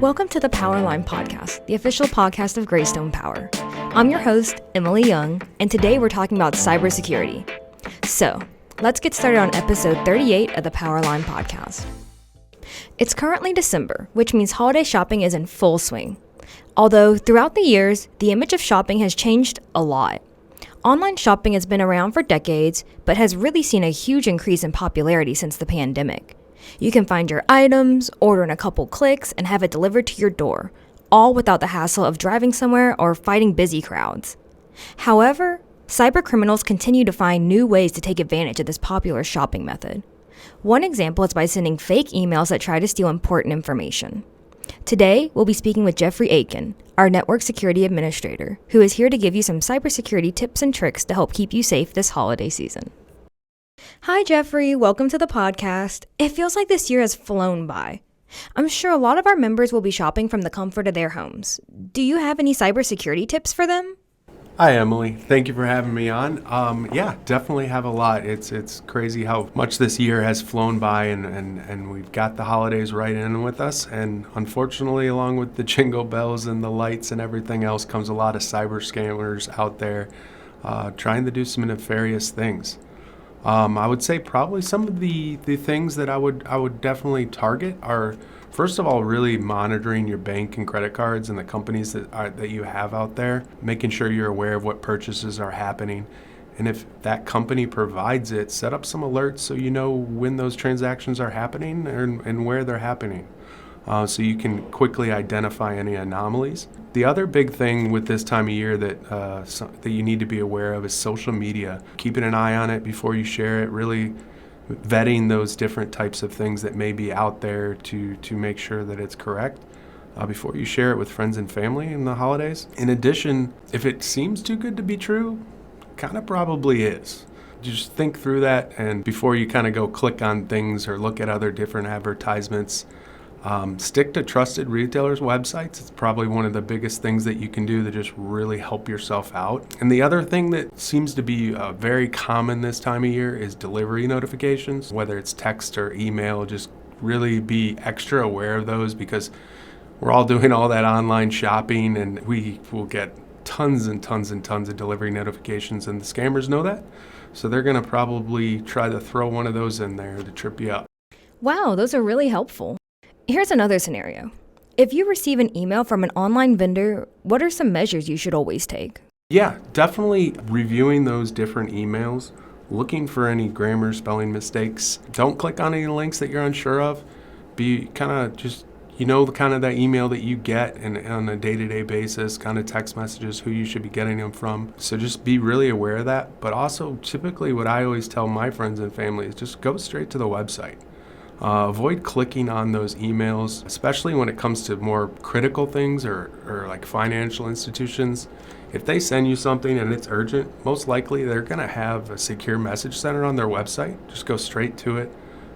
Welcome to the Powerline Podcast, the official podcast of Greystone Power. I'm your host, Emily Young, and today we're talking about cybersecurity. So, let's get started on episode 38 of the Powerline Podcast. It's currently December, which means holiday shopping is in full swing. Although, throughout the years, the image of shopping has changed a lot. Online shopping has been around for decades, but has really seen a huge increase in popularity since the pandemic. You can find your items, order in a couple clicks, and have it delivered to your door, all without the hassle of driving somewhere or fighting busy crowds. However, cybercriminals continue to find new ways to take advantage of this popular shopping method. One example is by sending fake emails that try to steal important information. Today, we'll be speaking with Geoffrey Aitken, our Network Security Administrator, who is here to give you some cybersecurity tips and tricks to help keep you safe this holiday season. Hi, Geoffrey. Welcome to the podcast. It feels like this year has flown by. I'm sure a lot of our members will be shopping from the comfort of their homes. Do you have any cybersecurity tips for them? Hi, Emily. Thank you for having me on. Yeah, definitely have a lot. It's crazy how much this year has flown by, and we've got the holidays right in with us. And unfortunately, along with the jingle bells and the lights and everything else, comes a lot of cyber scammers out there trying to do some nefarious things. I would say probably some of the things that I would definitely target are, first of all, really monitoring your bank and credit cards and the companies that you have out there, making sure you're aware of what purchases are happening. And if that company provides it, set up some alerts so you know when those transactions are happening and where they're happening. So you can quickly identify any anomalies. The other big thing with this time of year that you need to be aware of is social media. Keeping an eye on it before you share it, really vetting those different types of things that may be out there to make sure that it's correct before you share it with friends and family in the holidays. In addition, if it seems too good to be true, kind of probably is. Just think through that, and before you kind of go click on things or look at other different advertisements, stick to trusted retailers' websites. It's probably one of the biggest things that you can do to just really help yourself out. And the other thing that seems to be very common this time of year is delivery notifications, whether it's text or email. Just really be extra aware of those, because we're all doing all that online shopping, and we will get tons and tons and tons of delivery notifications, and the scammers know that. So they're going to probably try to throw one of those in there to trip you up. Wow, those are really helpful. Here's another scenario. If you receive an email from an online vendor, what are some measures you should always take? Yeah, definitely reviewing those different emails, looking for any grammar, spelling mistakes. Don't click on any links that you're unsure of. Be kind of just, kind of that email that you get and on a day-to-day basis, kind of text messages, who you should be getting them from. So just be really aware of that. But also, typically what I always tell my friends and family is just go straight to the website. Avoid clicking on those emails, especially when it comes to more critical things or like financial institutions. If they send you something and it's urgent, most likely they're going to have a secure message center on their website. Just go straight to it,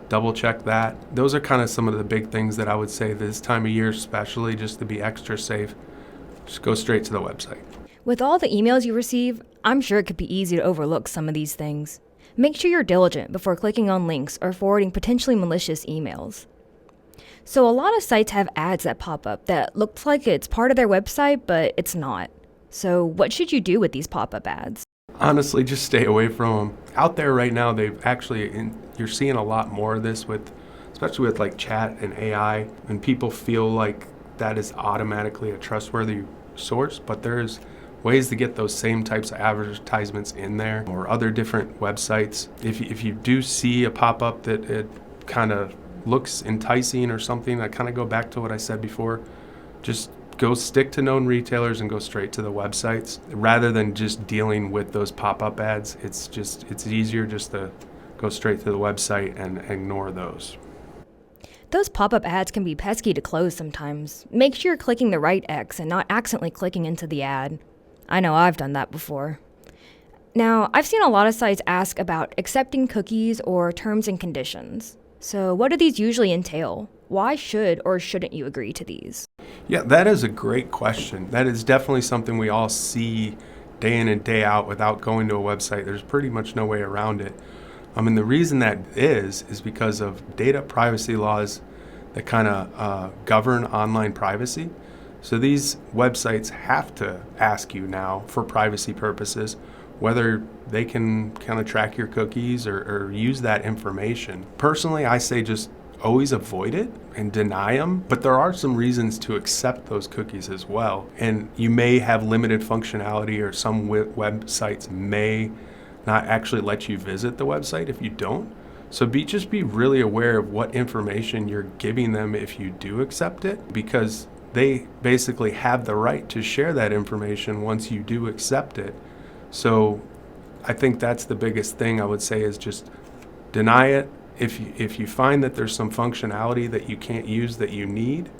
double check that. Those are kind of some of the big things that I would say this time of year, especially just to be extra safe. Just go straight to the website. With all the emails you receive, I'm sure it could be easy to overlook some of these things. Make sure you're diligent before clicking on links or forwarding potentially malicious emails. So a lot of sites have ads that pop up that looks like it's part of their website, but it's not. So what should you do with these pop-up ads? Honestly, just stay away from them. Out there right now, you're seeing a lot more of this especially with like chat and AI, and people feel like that is automatically a trustworthy source, but there's ways to get those same types of advertisements in there or other different websites. If you do see a pop-up that it kind of looks enticing or something, I kind of go back to what I said before. Just go stick to known retailers and go straight to the websites rather than just dealing with those pop-up ads. It's easier just to go straight to the website and ignore those. Those pop-up ads can be pesky to close sometimes. Make sure you're clicking the right X and not accidentally clicking into the ad. I know I've done that before. Now, I've seen a lot of sites ask about accepting cookies or terms and conditions. So what do these usually entail? Why should or shouldn't you agree to these? Yeah, that is a great question. That is definitely something we all see day in and day out without going to a website. There's pretty much no way around it. The reason that is because of data privacy laws that kind of govern online privacy. So these websites have to ask you now for privacy purposes whether they can kind of track your cookies or use that information. Personally, I say just always avoid it and deny them, but there are some reasons to accept those cookies as well. And you may have limited functionality, or some websites may not actually let you visit the website if you don't. So just be really aware of what information you're giving them if you do accept it, because they basically have the right to share that information once you do accept it. So I think that's the biggest thing I would say, is just deny it. If you find that there's some functionality that you can't use that you need,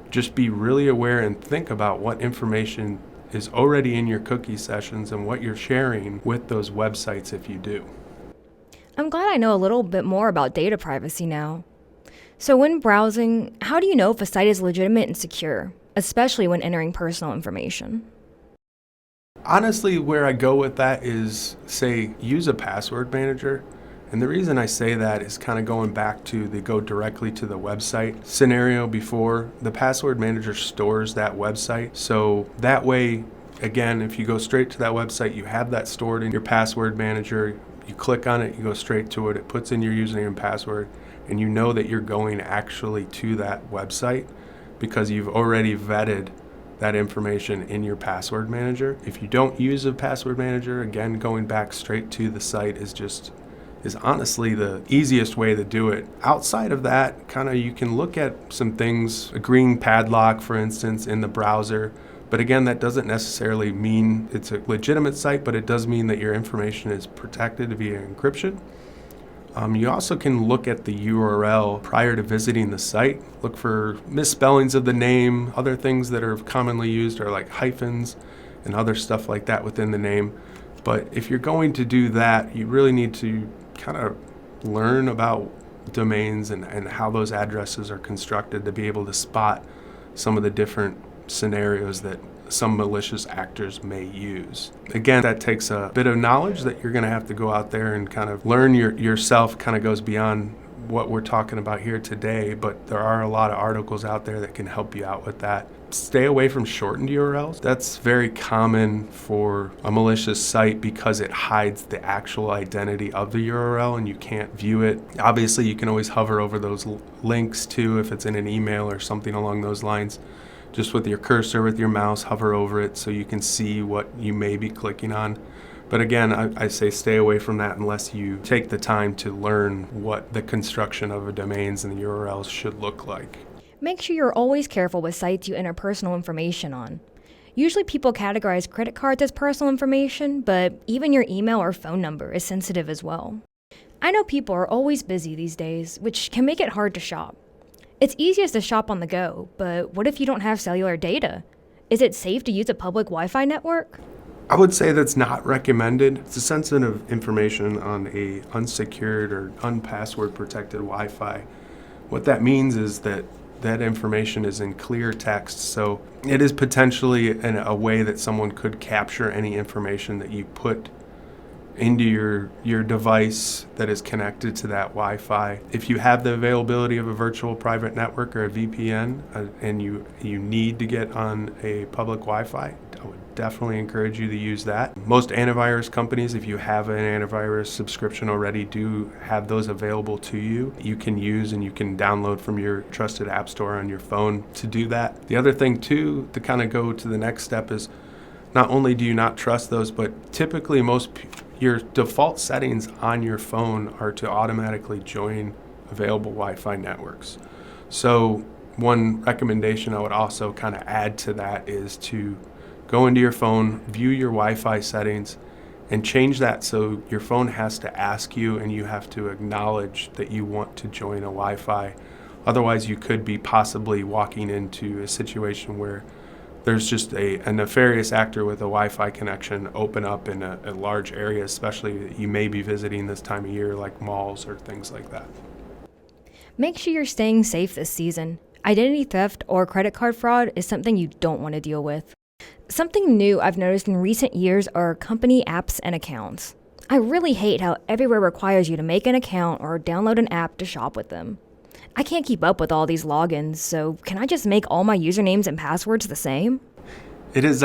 just be really aware and think about what information is already in your cookie sessions and what you're sharing with those websites if you do. I'm glad I know a little bit more about data privacy now. So when browsing, how do you know if a site is legitimate and secure, especially when entering personal information? Honestly, where I go with that is, say, use a password manager. And the reason I say that is kind of going back to the go directly to the website scenario before. The password manager stores that website. So that way, again, if you go straight to that website, you have that stored in your password manager. You click on it, you go straight to it, it puts in your username and password, and you know that you're going actually to that website because you've already vetted that information in your password manager. If you don't use a password manager, again, going back straight to the site is honestly the easiest way to do it. Outside of that, kind of you can look at some things, agreeing padlock, for instance, in the browser. But again, that doesn't necessarily mean it's a legitimate site, but it does mean that your information is protected via encryption. You also can look at the URL prior to visiting the site. Look for misspellings of the name. Other things that are commonly used are like hyphens and other stuff like that within the name. But if you're going to do that, you really need to kind of learn about domains and how those addresses are constructed to be able to spot some of the different scenarios that some malicious actors may use. Again, that takes a bit of knowledge that you're going to have to go out there and kind of learn yourself. Kind of goes beyond what we're talking about here today, but there are a lot of articles out there that can help you out with that. Stay away from shortened URLs. That's very common for a malicious site because it hides the actual identity of the URL and you can't view it. Obviously, you can always hover over those links too if it's in an email or something along those lines. Just with your cursor, with your mouse, hover over it so you can see what you may be clicking on. But again, I say stay away from that unless you take the time to learn what the construction of a domains and the URLs should look like. Make sure you're always careful with sites you enter personal information on. Usually people categorize credit cards as personal information, but even your email or phone number is sensitive as well. I know people are always busy these days, which can make it hard to shop. It's easiest to shop on the go, but what if you don't have cellular data? Is it safe to use a public Wi-Fi network? I would say that's not recommended. It's a sensitive information on a unsecured or unpassword protected Wi-Fi. What that means is that information is in clear text, so it is potentially a way that someone could capture any information that you put into your device that is connected to that Wi-Fi. If you have the availability of a virtual private network or a VPN and you need to get on a public Wi-Fi, I would definitely encourage you to use that. Most antivirus companies, if you have an antivirus subscription already, do have those available to you. You can use and you can download from your trusted app store on your phone to do that. The other thing too, to kind of go to the next step, is not only do you not trust those, but typically your default settings on your phone are to automatically join available Wi-Fi networks. So one recommendation I would also kind of add to that is to go into your phone, view your Wi-Fi settings, and change that so your phone has to ask you and you have to acknowledge that you want to join a Wi-Fi. Otherwise, you could be possibly walking into a situation where there's just a nefarious actor with a Wi-Fi connection open up in a large area, especially that you may be visiting this time of year, like malls or things like that. Make sure you're staying safe this season. Identity theft or credit card fraud is something you don't want to deal with. Something new I've noticed in recent years are company apps and accounts. I really hate how everywhere requires you to make an account or download an app to shop with them. I can't keep up with all these logins, so can I just make all my usernames and passwords the same? It is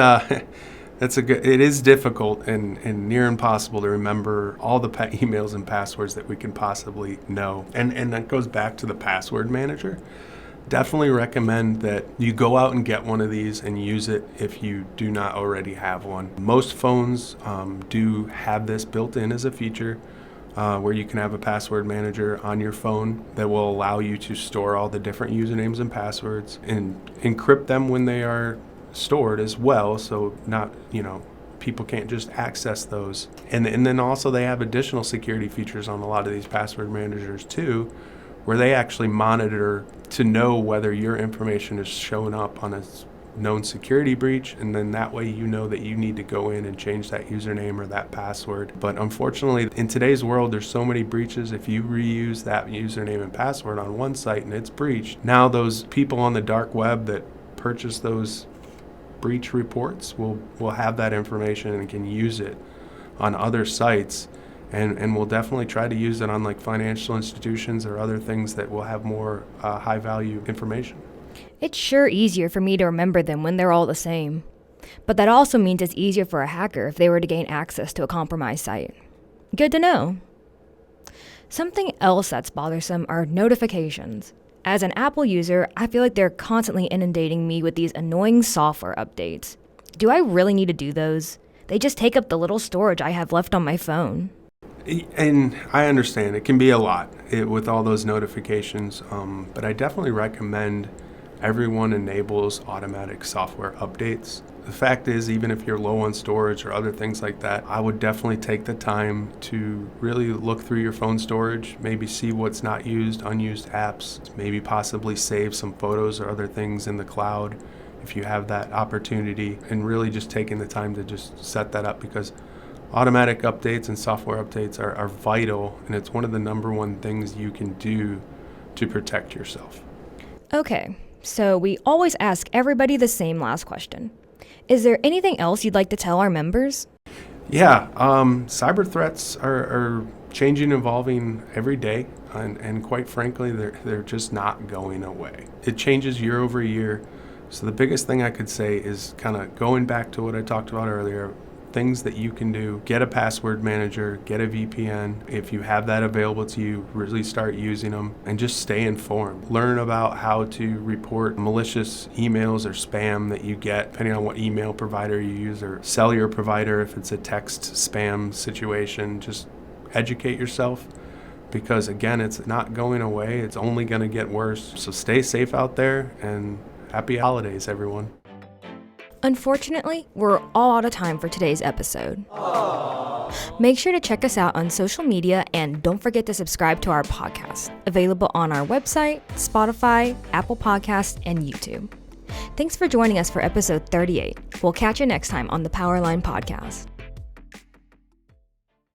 it is difficult and near impossible to remember all the emails and passwords that we can possibly know. And that goes back to the password manager. Definitely recommend that you go out and get one of these and use it if you do not already have one. Most phones do have this built in as a feature where you can have a password manager on your phone that will allow you to store all the different usernames and passwords and encrypt them when they are stored as well, so not, people can't just access those. And then also they have additional security features on a lot of these password managers too, where they actually monitor to know whether your information is showing up on a known security breach, and then that way you know that you need to go in and change that username or that password. But unfortunately, in today's world, there's so many breaches. If you reuse that username and password on one site and it's breached, now those people on the dark web that purchase those breach reports will have that information and can use it on other sites, and we'll definitely try to use it on like financial institutions or other things that will have more high value information. It's sure easier for me to remember them when they're all the same. But that also means it's easier for a hacker if they were to gain access to a compromised site. Good to know. Something else that's bothersome are notifications. As an Apple user, I feel like they're constantly inundating me with these annoying software updates. Do I really need to do those? They just take up the little storage I have left on my phone. And I understand it can be a lot with all those notifications, but I definitely recommend everyone enables automatic software updates. The fact is, even if you're low on storage or other things like that, I would definitely take the time to really look through your phone storage, maybe see what's not used, unused apps, maybe possibly save some photos or other things in the cloud if you have that opportunity, and really just taking the time to just set that up, because automatic updates and software updates are vital, and it's one of the number one things you can do to protect yourself. Okay, so we always ask everybody the same last question. Is there anything else you'd like to tell our members? Yeah, cyber threats are changing, evolving every day, and quite frankly, they're just not going away. It changes year over year. So the biggest thing I could say is kind of going back to what I talked about earlier, things that you can do. Get a password manager, get a VPN. If you have that available to you, really start using them and just stay informed. Learn about how to report malicious emails or spam that you get, depending on what email provider you use or cellular provider if it's a text spam situation. Just educate yourself, because again, it's not going away. It's only going to get worse. So stay safe out there, and happy holidays, everyone. Unfortunately, we're all out of time for today's episode. Aww. Make sure to check us out on social media, and don't forget to subscribe to our podcast, available on our website, Spotify, Apple Podcasts, and YouTube. Thanks for joining us for episode 38. We'll catch you next time on the Powerline Podcast.